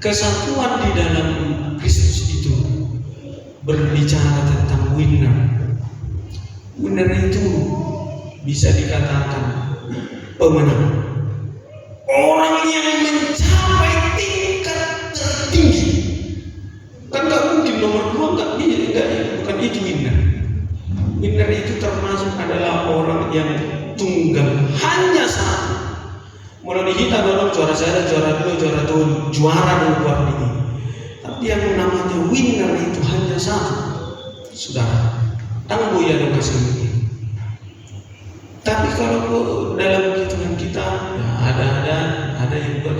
Kesatuan di dalam Kristus itu berbicara tentang winner. Winner itu bisa dikatakan pemenang, orang yang mencapai tingkat tertinggi. Kan nggak mungkin nomor 2 bukan itu winner. Winner itu termasuk adalah orang yang tunggal, hanya satu. Melalui kita dorong juara 1, juara 2, juara 2 buat ini. Tapi yang namanya winner itu hanya satu, saudara. Tangguh ya dong kasih ini. Tapi kalau dalam hitungan kita ya ada yang nggak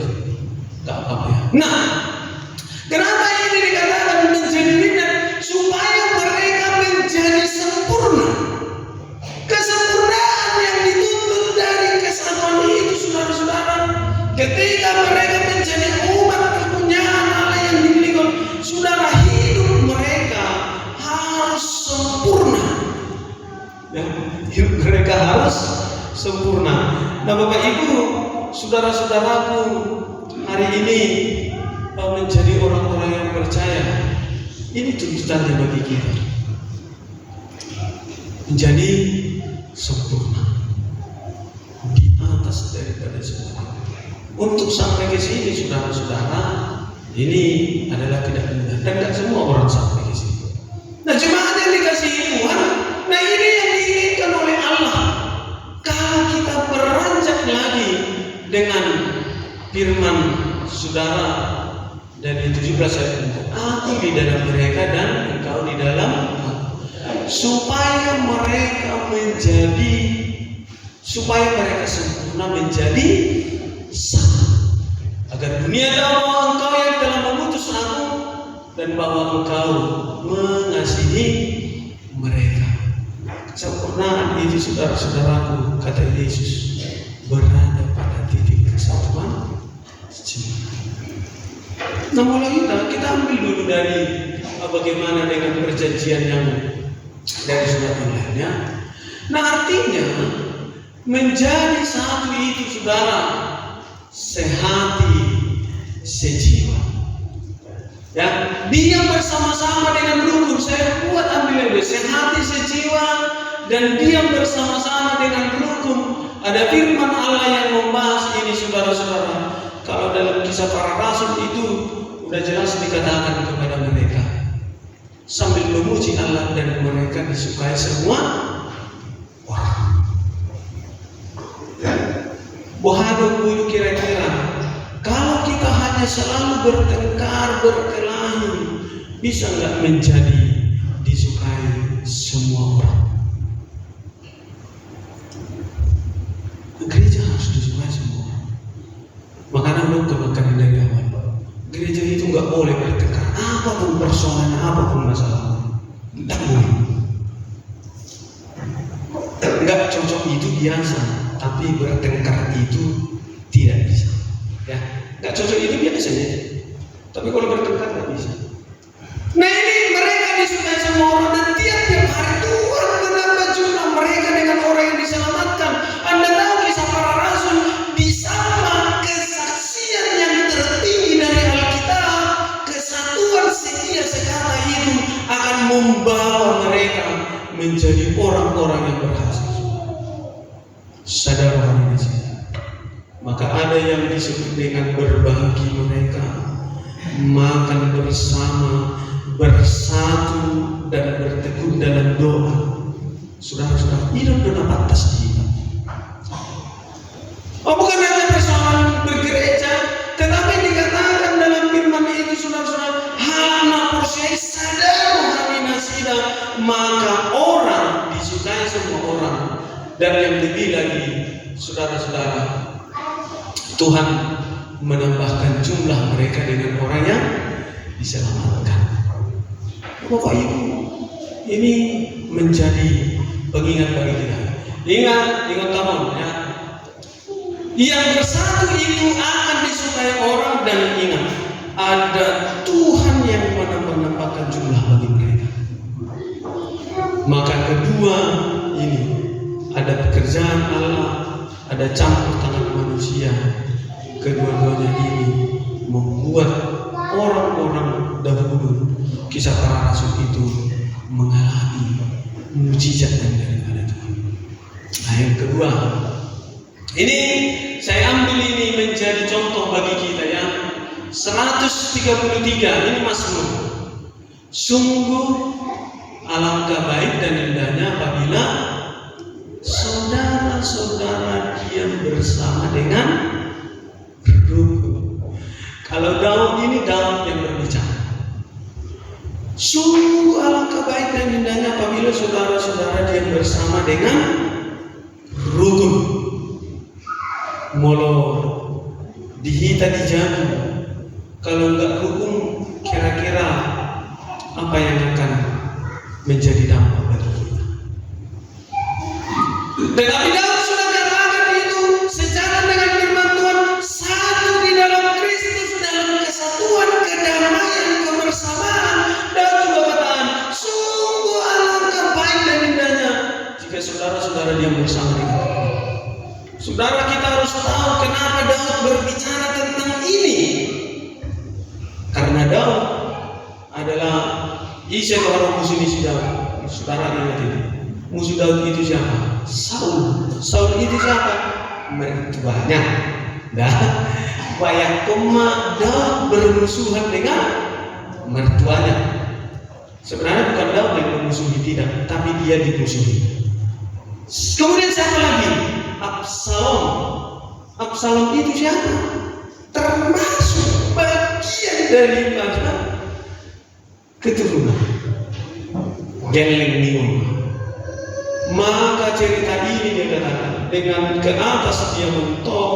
apa-apa ya. Nah, kenapa ini dikatakan menjadi winner? Supaya mereka menjadi sempurna. Kesempurnaan yang dituntut dari kesatuan itu, saudara-saudara, ketika mereka menjadi umat kepunyaan Allah yang dimiliki, saudara, hidup mereka harus sempurna. Ya, hidup mereka harus sempurna. Nah, Bapak Ibu, saudara-saudaraku, hari ini menjadi orang-orang yang percaya, ini tuntutannya bagi kita menjadi sempurna di atas daripada semua. Untuk sampai ke sini, saudara-saudara, ini adalah tidak mudah dan tidak semua orang sampai ke sini. Nah, jemaat yang dikasihi Tuhan, nah ini yang diinginkan oleh Allah. Kalau kita beranjak lagi dengan firman saudara dari 17 ayat 4, aku di dalam mereka dan engkau di dalam aku, supaya mereka sempurna menjadi satu, agar dunia tahu bahwa engkau yang telah mengutus aku dan bahwa engkau mengasihi mereka. Kesempurnaan itu, saudara-saudaraku, kata Yesus, berada pada titik kesatuan cinta. Nah, mulai kita ambil dulu dari bagaimana dengan perjanjian yang dari surat yang lainnya. Nah, artinya menjadi satu itu, saudara, sehati sejiwa. Ya, dia bersama-sama dengan rukun. Saya buat ambil lebih sehati sejiwa dan diam bersama-sama dengan rukun. Ada firman Allah yang membahas ini, saudara-saudara. Kalau dalam Kisah Para Rasul itu sudah jelas dikatakan kepada mereka, sambil memuji Allah, dan mereka disukai semua orang. Bohadong dulu kira-kira, kalau kita hanya selalu bertengkar, berkelahi, bisa nggak menjadi disukai semua orang? Gereja harus disukai semua orang. Makanya belum kebakaran dari awal, gereja itu nggak boleh bertengkar, apapun persoalannya, apapun masalahnya, tidak boleh. Nggak cocok itu biasa, tapi bertengkar itu tidak bisa. Ya, nggak cocok itu biasanya, tapi kalau bertengkar nggak bisa. Nah, ini mereka disukai semua orang, dan tiap-tiap hari Tuhan menambah jumlah mereka dengan orang yang diselamatkan. Anda tahu Kisah Para Rasul bersama kesaksian yang tertinggi dari Alkitab, kesatuan setia sekata itu akan membawa mereka menjadi orang-orang yang berhasil. Sadar hari ini, maka ada yang disebut dengan berbagi mereka, makan bersama, bersatu dan bertekun dalam doa. Saudara-saudara, hidup dengan pantas kita. Oh, bukan hanya persoalan bergereja, tetapi dikatakan dalam firman itu, saudara-saudara, hana porsi sadar hamina sida, maka orang disukai semua orang. Dan yang lebih lagi, saudara-saudara, Tuhan menambahkan jumlah mereka dengan orang yang diselamatkan. Bapak Ibu, ini menjadi pengingat bagi kita. Ingat teman ya. Yang bersatu itu akan disukai orang, dan ingat, ada Tuhan yang menambahkan jumlah bagi mereka. Maka kedua ini, ada pekerjaan Allah, ada campur tangan manusia. Kedua-duanya ini membuat orang-orang dahulu kisah para rasul itu mengalami mujizat daripada Tuhan. Nah, yang kedua, ini saya ambil ini menjadi contoh bagi kita ya. 133 ini Mazmur. Sungguh alangkah baik dan indahnya apabila saudara-saudara diam bersama dengan rukun. Kalau Daud ini Daud yang berbicara. Sungguh alangkah baik dan indahnya apabila saudara-saudara diam bersama dengan rukun. Molo dihita dijamu. Kalau enggak rukun, kira-kira apa yang akan menjadi dampak bagi kita? Tetapi Daud sudah katakan itu sejalan dengan firman Tuhan, satu di dalam Kristus, dalam kesatuan, kedamaian, kebersamaan. Daud juga katakan, sungguh alangkah baik dan indahnya jika saudara-saudara diam bersama dengan Tuhan. Saudara, kita harus tahu kenapa Daud berbicara tentang ini. Karena Daud adalah Isa orang musuh Daud. Saudara ingat ini. Musuh Daud itu siapa? Saul. Saul itu siapa? Mertuanya. Dah. Banyak koma Daud bermusuhan dengan mertuanya. Sebenarnya bukan Daud yang memusuhi, tidak, tapi dia dimusuhi. Kemudian siapa lagi? Absalom. Absalom itu siapa? Termasuk bagian daripada keturunan Geleng Nium. Maka cerita ini dia katakan, dengan ke atas dia mentok,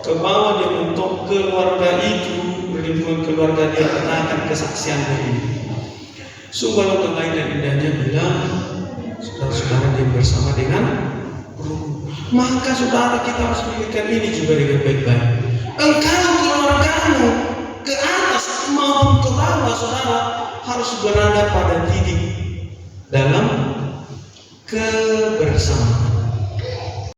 ke bawah dia mentok, keluarga itu, lingkungan keluarga dia katakan kesaksian ini. Sungguh alangkah baik dan indahnya bila saudara-saudara dia bersama dengan rukun. Maka saudara kita harus memikirkan ini juga dengan baik-baik. Engkau keluargamu ke atas maupun ke bawah, saudara harus berada pada titik dalam kebersamaan.